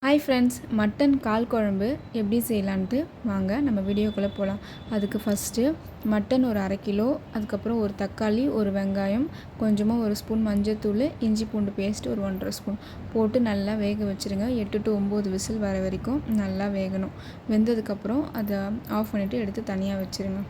Hi friends, mutton கால் குழம்பு எப்படி செய்யலான்ட்டு வாங்க நம்ம வீடியோக்குள்ளே போகலாம். அதுக்கு ஃபஸ்ட்டு மட்டன் ஒரு 1/2 கிலோ, அதுக்கப்புறம் ஒரு தக்காளி, ஒரு வெங்காயம், கொஞ்சமாக ஒரு ஸ்பூன் மஞ்சள்தூள், இஞ்சி பூண்டு பேஸ்ட் ஒரு 1.5 ஸ்பூன் போட்டு நல்லா வேக வச்சுருங்க. 8 to 9 விசில் வர வரைக்கும் நல்லா வேகணும். வெந்ததுக்கப்புறம் அதை ஆஃப் பண்ணிவிட்டு எடுத்து தனியாக வச்சுருங்க.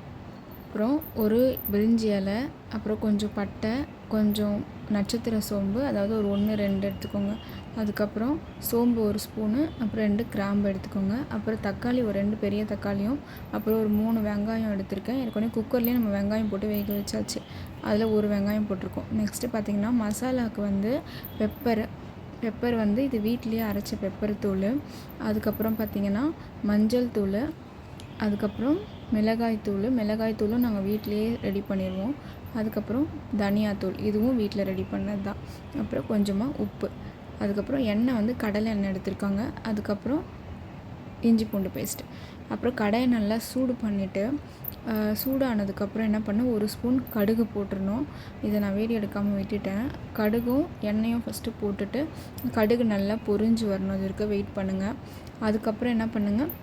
அப்புறம் ஒரு பிரிஞ்சி இலை, அப்புறம் கொஞ்சம் பட்டை, கொஞ்சம் நட்சத்திர சோம்பு, அதாவது ஒரு 1-2 எடுத்துக்கோங்க. அதுக்கப்புறம் சோம்பு ஒரு ஸ்பூனு, அப்புறம் 2 கிராம்பு எடுத்துக்கோங்க. அப்புறம் தக்காளி ஒரு 2 பெரிய தக்காளியும், அப்புறம் ஒரு 3 வெங்காயம் எடுத்திருக்கேன். ஏற்கனவே குக்கர்லேயே நம்ம வெங்காயம் போட்டு வேக வச்சாச்சு. அதில் ஒரு வெங்காயம் போட்டிருக்கோம். நெக்ஸ்ட்டு பார்த்திங்கன்னா மசாலாவுக்கு வந்து பெப்பர் வந்து இது வீட்டிலேயே அரைச்ச பெப்பர் தூள். அதுக்கப்புறம் பார்த்திங்கன்னா மஞ்சள் தூள், அதுக்கப்புறம் மிளகாய்த்தூளும் நாங்கள் வீட்டிலையே ரெடி பண்ணிடுவோம். அதுக்கப்புறம் தனியாத்தூள், இதுவும் வீட்டில் ரெடி பண்ணது தான். அப்புறம் கொஞ்சமாக உப்பு, அதுக்கப்புறம் எண்ணெய் வந்து கடலை எண்ணெய் எடுத்திருக்காங்க. அதுக்கப்புறம் இஞ்சி பூண்டு பேஸ்ட்டு. அப்புறம் கடாயை நல்லா சூடு பண்ணிவிட்டு சூடானதுக்கப்புறம் என்ன பண்ணேன், 1 ஸ்பூன் கடுகு போட்டுருணும். இதை நான் வீடியோ எடுக்காமல் விட்டுட்டேன். கடுகும் எண்ணெயும் ஃபஸ்ட்டு போட்டுட்டு கடுகு நல்லா பொரிஞ்சு வரணும், அது வரைக்கும் வெயிட் பண்ணுங்கள். அதுக்கப்புறம் என்ன பண்ணுங்கள்,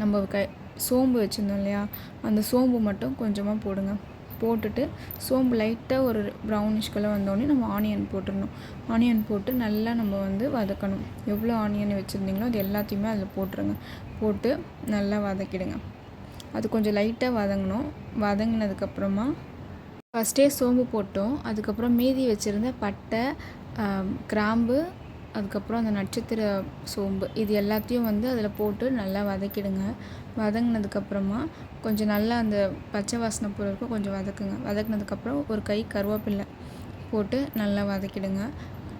நம்ம சோம்பு வச்சுருந்தோம் இல்லையா, அந்த சோம்பு மட்டும் கொஞ்சமாக போடுங்க. போட்டுட்டு சோம்பு லைட்டாக ஒரு ப்ரௌனிஷ் கலர் வந்தோடனே நம்ம ஆனியன் போட்டுடணும். ஆனியன் போட்டு நல்லா நம்ம வந்து வதக்கணும். எவ்வளோ ஆனியன் வச்சுருந்தீங்களோ அது எல்லாத்தையுமே அதில் போட்டுருங்க. போட்டு நல்லா வதக்கிடுங்க. அது கொஞ்சம் லைட்டாக வதங்கணும். வதங்கினதுக்கப்புறமா ஃபஸ்ட்டே சோம்பு போட்டோம். அதுக்கப்புறம் மீதி வச்சுருந்த பட்டை, கிராம்பு, அதுக்கப்புறம் அந்த நட்சத்திர சோம்பு, இது எல்லாத்தையும் வந்து அதில் போட்டு நல்லா வதக்கிடுங்க. வதங்கினதுக்கப்புறமா கொஞ்சம் நல்லா அந்த பச்சை வாசனை பொருளுக்கும் கொஞ்சம் வதக்குங்க. வதக்கினதுக்கப்புறம் ஒரு கை கருவேப்பிலை போட்டு நல்லா வதக்கிடுங்க.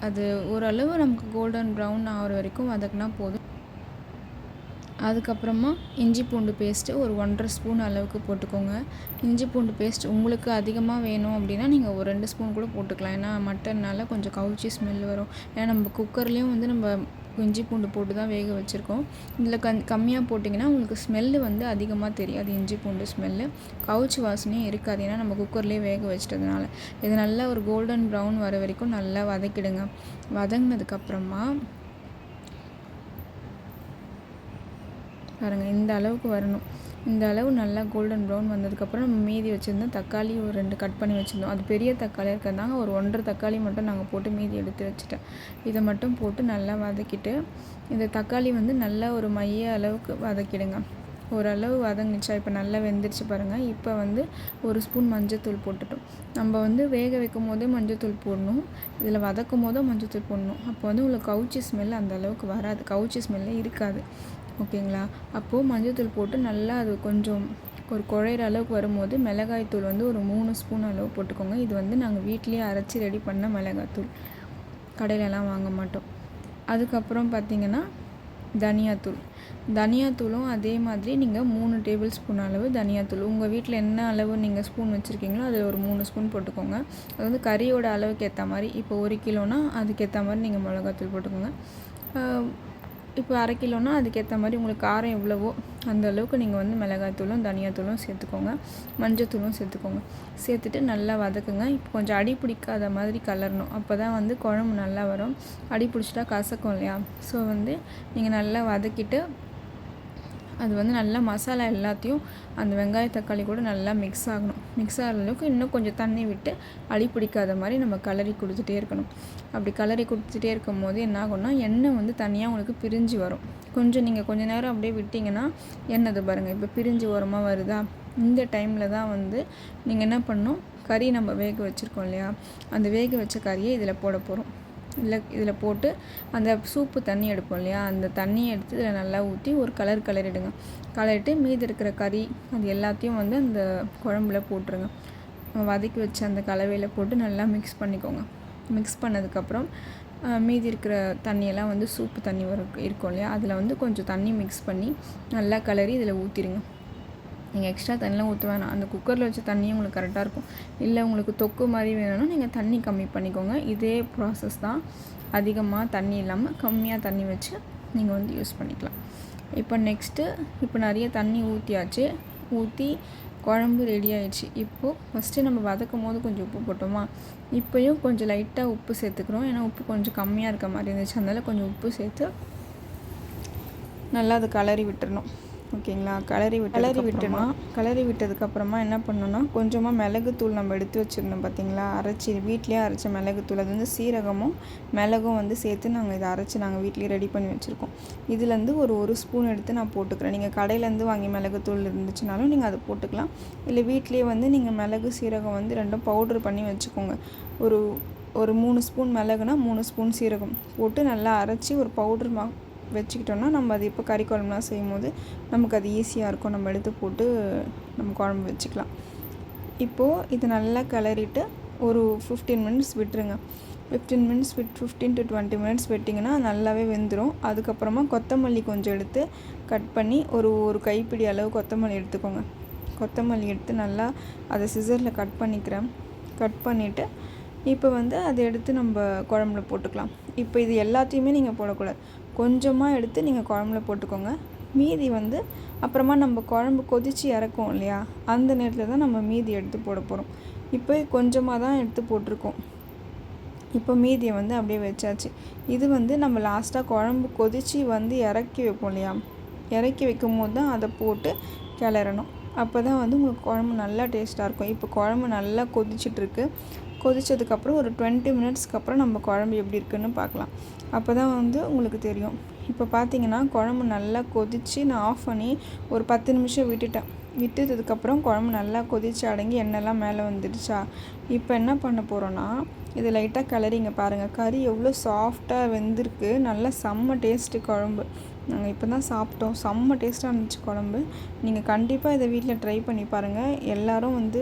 அது ஓரளவு நமக்கு கோல்டன் ப்ரௌன் ஆகிற வரைக்கும் வதக்கினா போதும். அதுக்கப்புறமா இஞ்சி பூண்டு பேஸ்ட்டு ஒரு 1.5 ஸ்பூன் அளவுக்கு போட்டுக்கோங்க. இஞ்சி பூண்டு பேஸ்ட் உங்களுக்கு அதிகமாக வேணும் அப்படின்னா நீங்கள் ஒரு 2 ஸ்பூன் கூட போட்டுக்கலாம். ஏன்னா மட்டன்னால கொஞ்சம் கவுச்சி ஸ்மெல் வரும். ஏன்னா நம்ம குக்கர்லேயும் வந்து நம்ம இஞ்சி பூண்டு போட்டு தான் வேக வச்சுருக்கோம். இதில் கம்மியாக போட்டிங்கன்னா உங்களுக்கு ஸ்மெல்லு வந்து அதிகமாக தெரியாது. இஞ்சி பூண்டு ஸ்மெல்லு கவுச்சி வாசனையும் இருக்காது, ஏன்னா நம்ம குக்கர்லேயே வேக வச்சிட்டதுனால. இது நல்லா ஒரு கோல்டன் ப்ரௌன் வர வரைக்கும் நல்லா வதக்கிடுங்க. வதங்கினதுக்கப்புறமா பாருங்கள், இந்த அளவுக்கு வரணும். இந்த அளவு நல்லா கோல்டன் ப்ரௌன் வந்ததுக்கப்புறம் நம்ம மீதி வச்சுருந்தோம் தக்காளி ஒரு 2 கட் பண்ணி வச்சுருந்தோம். அது பெரிய தக்காளியாக இருக்கிறதாங்க ஒரு 1.5 தக்காளி மட்டும் நாங்கள் போட்டு மீதி எடுத்து வச்சுட்டேன். இதை மட்டும் போட்டு நல்லா வதக்கிட்டு, இந்த தக்காளி வந்து நல்லா ஒரு மைய அளவுக்கு வதக்கிடுங்க. ஓரளவு வதங்கிச்சா, இப்போ நல்லா வெந்துருச்சு பாருங்கள். இப்போ வந்து 1 ஸ்பூன் மஞ்சள்தூள் போட்டுட்டோம். நம்ம வந்து வேக வைக்கும் போதே மஞ்சள்தூள் போடணும், இதில் வதக்கும் போதும் மஞ்சள்தூள் போடணும். அப்போ வந்து உங்களுக்கு கவுச்சி ஸ்மெல் அந்த அளவுக்கு வராது, கவுச்சி ஸ்மெல்லே இருக்காது. ஓகேங்களா? அப்போது மஞ்சள்தூள் போட்டு நல்லா அது கொஞ்சம் ஒரு குழையிற அளவுக்கு வரும்போது மிளகாய்த்தூள் வந்து ஒரு 3 ஸ்பூன் அளவு போட்டுக்கோங்க. இது வந்து நாங்கள் வீட்டிலேயே அரைச்சி ரெடி பண்ண மிளகாய்த்தூள், கடையிலலாம் வாங்க மாட்டோம். அதுக்கப்புறம் பார்த்திங்கன்னா தனியாத்தூளும் அதே மாதிரி நீங்கள் 3 டேபிள் ஸ்பூன் அளவு தனியாத்தூள், உங்கள் வீட்டில் என்ன அளவு நீங்கள் ஸ்பூன் வச்சுருக்கீங்களோ அதில் ஒரு 3 ஸ்பூன் போட்டுக்கோங்க. அது வந்து கறியோட அளவுக்கு ஏற்ற மாதிரி. இப்போ 1 கிலோனா அதுக்கேற்ற மாதிரி நீங்கள் மிளகாத்தூள் போட்டுக்கோங்க. இப்போ 1/2 கிலோனா அதுக்கேற்ற மாதிரி உங்களுக்கு காரம் எவ்வளவோ அந்த அளவுக்கு நீங்கள் வந்து மிளகாய்த்தூளும் தனியாத்தூளும் சேர்த்துக்கோங்க. மஞ்சத்தூளும் சேர்த்துக்கோங்க. சேர்த்துட்டு நல்லா வதக்குங்க. இப்போ கொஞ்சம் அடி பிடிக்காத மாதிரி கலரணும், அப்போ தான் வந்து குழம்பு நல்லா வரும். அடி பிடிச்சிட்டா கசக்கும் இல்லையா? ஸோ வந்து நீங்கள் நல்லா வதக்கிட்டு அது வந்து நல்லா மசாலா எல்லாத்தையும் அந்த வெங்காய தக்காளி கூட நல்லா மிக்ஸ் ஆகணும். மிக்ஸ் ஆகிற அளவுக்கு இன்னும் கொஞ்சம் தண்ணி விட்டு அடி பிடிக்காத மாதிரி நம்ம கலரி கொடுத்துட்டே இருக்கணும். அப்படி கலரி கொடுத்துட்டே இருக்கும் போது என்ன ஆகும்னா, எண்ணெய் வந்து தனியாக உங்களுக்கு பிரிஞ்சு வரும். நீங்கள் கொஞ்சம் நேரம் அப்படியே விட்டிங்கன்னா எண்ணெய் பாருங்கள் இப்போ பிரிஞ்சு ஓரமாக வருதா. இந்த டைமில் தான் வந்து நீங்கள் என்ன பண்ணணும், கறி நம்ம வேக வச்சுருக்கோம் இல்லையா, அந்த வேக வச்ச கறியை இதில் போட போகிறோம். இதில் போட்டு அந்த சூப்பு தண்ணி எடுப்போம் இல்லையா, அந்த தண்ணியை எடுத்து இதில் நல்லா ஊற்றி ஒரு கலரிடுங்க. கலரிட்டு மீதி இருக்கிற கறி அது எல்லாத்தையும் வந்து அந்த குழம்புல போட்டுருங்க. வதக்கி வச்ச அந்த கலவையில் போட்டு நல்லா மிக்ஸ் பண்ணிக்கோங்க. மிக்ஸ் பண்ணதுக்கப்புறம் மீதி இருக்கிற தண்ணியெல்லாம் வந்து சூப்பு தண்ணி இருக்கும் இல்லையா, அதில் வந்து கொஞ்சம் தண்ணி மிக்ஸ் பண்ணி நல்லா கலரி இதில் ஊற்றிடுங்க. நீங்கள் எக்ஸ்ட்ரா தண்ணிலாம் ஊற்ற வேணாம், அந்த குக்கரில் வச்ச தண்ணியும் உங்களுக்கு கரெக்டாக இருக்கும். இல்லை உங்களுக்கு தொக்கு மாதிரி வேணும்னா நீங்கள் தண்ணி கம்மி பண்ணிக்கோங்க. இதே ப்ராசஸ் தான், அதிகமாக தண்ணி இல்லாமல் கம்மியாக தண்ணி வச்சு நீங்கள் வந்து யூஸ் பண்ணிக்கலாம். இப்போ நிறைய தண்ணி ஊற்றியாச்சு. ஊற்றி குழம்பு ரெடி ஆகிடுச்சு. இப்போது ஃபஸ்ட்டு நம்ம வதக்கும் போது கொஞ்சம் உப்பு போட்டோமா, இப்போயும் கொஞ்சம் லைட்டாக உப்பு சேர்த்துக்கிறோம். ஏன்னா உப்பு கொஞ்சம் கம்மியாக இருக்க மாதிரி இருந்துச்சு, அதனால் கொஞ்சம் உப்பு சேர்த்து நல்லா அது கலரி விட்டுறணும். ஓகேங்களா? கலரி விட்டதுக்கப்புறமா என்ன பண்ணணும்னா, கொஞ்சமாக மிளகுத்தூள் நம்ம எடுத்து வச்சுருந்தோம் பார்த்தீங்களா, வீட்டிலேயே அரைச்ச மிளகுத்தூள். அது வந்து சீரகமும் மிளகும் வந்து சேர்த்து நாங்கள் இதை அரைச்சி நாங்கள் வீட்டிலேயே ரெடி பண்ணி வச்சுருக்கோம். இதுலேருந்து ஒரு ஸ்பூன் எடுத்து நான் போட்டுக்கிறேன். நீங்கள் கடையிலேருந்து வாங்கி மிளகுத்தூள் இருந்துச்சுனாலும் நீங்கள் அதை போட்டுக்கலாம். இல்லை வீட்டிலேயே வந்து நீங்கள் மிளகு சீரகம் வந்து ரெண்டும் பவுட்ரு பண்ணி வச்சுக்கோங்க. ஒரு 3 ஸ்பூன் மிளகுனா 3 ஸ்பூன் சீரகம் போட்டு நல்லா அரைச்சி ஒரு பவுட்ரு வச்சுக்கிட்டோன்னா நம்ம அது இப்போ கறி குழம்புலாம் செய்யும்போது நமக்கு அது ஈஸியாக இருக்கும். நம்ம எடுத்து போட்டு நம்ம குழம்பு வச்சுக்கலாம். இப்போது இது நல்லா கிளறிட்டு ஒரு 15 மினிட்ஸ் விட்டுருங்க. 15 to 20 மினிட்ஸ் விட்டிங்கன்னா நல்லாவே வெந்துடும். அதுக்கப்புறமா கொத்தமல்லி கொஞ்சம் எடுத்து கட் பண்ணி ஒரு கைப்பிடி அளவு கொத்தமல்லி எடுத்துக்கோங்க. கொத்தமல்லி எடுத்து நல்லா அதை சிசரில் கட் பண்ணிவிட்டு இப்போ வந்து அதை எடுத்து நம்ம குழம்புல போட்டுக்கலாம். இப்போ இது எல்லாத்தையுமே நீங்கள் போடக்கூடாது. கொஞ்சமாக எடுத்து நீங்கள் குழம்புல போட்டுக்கோங்க. மீதி வந்து அப்புறமா நம்ம குழம்பு கொதித்து இறக்கும் இல்லையா, அந்த நேரத்தில் தான் நம்ம மீதி எடுத்து போட போகிறோம். இப்போ கொஞ்சமாக தான் எடுத்து போட்டிருக்கோம். இப்போ மீதியை வந்து அப்படியே வச்சாச்சு. இது வந்து நம்ம லாஸ்ட்டாக குழம்பு கொதித்து வந்து இறக்கி வைப்போம் இல்லையா, இறக்கி வைக்கும் போது தான் அதை போட்டு கிளறணும். அப்போ தான் வந்து உங்களுக்கு குழம்பு நல்லா டேஸ்ட்டாக இருக்கும். இப்போ குழம்பு நல்லா கொதிச்சிட்ருக்கு. கொதித்ததுக்கப்புறம் ஒரு 20 மினிட்ஸ்க்கு அப்புறம் நம்ம குழம்பு எப்படி இருக்குதுன்னு பார்க்கலாம். அப்போ தான் வந்து உங்களுக்கு தெரியும். இப்போ பார்த்தீங்கன்னா குழம்பு நல்லா கொதித்து நான் ஆஃப் பண்ணி ஒரு 10 நிமிஷம் விட்டதுக்கப்புறம் குழம்பு நல்லா கொதித்து அடங்கி எண்ணெய்லாம் மேலே வந்துடுச்சா. இப்போ என்ன பண்ண போகிறோன்னா, இது லைட்டாக கிளறிங்க பாருங்கள். கறி எவ்வளோ சாஃப்டாக வெந்திருக்கு. நல்லா செம்ம டேஸ்ட்டு குழம்பு. நாங்கள் இப்போ தான் சாப்பிட்டோம். செம்ம டேஸ்ட்டாக இருந்துச்சு குழம்பு. நீங்கள் கண்டிப்பாக இதை வீட்டில் ட்ரை பண்ணி பாருங்கள். எல்லோரும் வந்து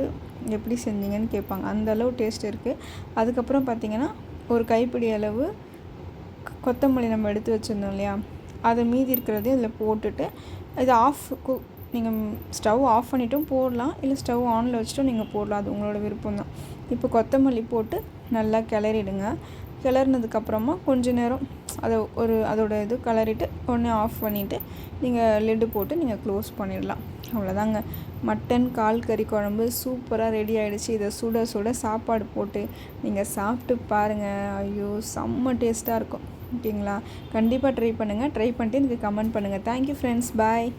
எப்படி செஞ்சீங்கன்னு கேட்பாங்க. அந்தளவு டேஸ்ட் இருக்குது. அதுக்கப்புறம் பார்த்திங்கன்னா ஒரு கைப்பிடி அளவு கொத்தமல்லி நம்ம எடுத்து வச்சுருந்தோம் இல்லையா, அதை மீதி இருக்கிறதையும் இதில் போட்டுட்டு இது நீங்கள் ஸ்டவ் ஆஃப் பண்ணிவிட்டும் போடலாம், இல்லை ஸ்டவ் ஆனில் வச்சுட்டும் நீங்கள் போடலாம். அது உங்களோட விருப்பம் தான். இப்போ கொத்தமல்லி போட்டு நல்லா கிளறிடுங்க. கிளறினதுக்கப்புறமா கொஞ்ச நேரம் அதோட இது கிளறிட்டு உடனே ஆஃப் பண்ணிவிட்டு நீங்கள் லிட்டு போட்டு நீங்கள் க்ளோஸ் பண்ணிடலாம். அவ்வளோதாங்க. மட்டன் கால் கறி குழம்பு சூப்பராக ரெடி ஆகிடுச்சு. இதை சுட சுட சாப்பாடு போட்டு நீங்கள் சாப்பிட்டு பாருங்கள். ஐயோ செம்ம டேஸ்ட்டாக இருக்கும். ஓகேங்களா? கண்டிப்பாக ட்ரை பண்ணுங்கள். ட்ரை பண்ணிட்டு எனக்கு கமெண்ட் பண்ணுங்கள். Thank you friends. பாய்.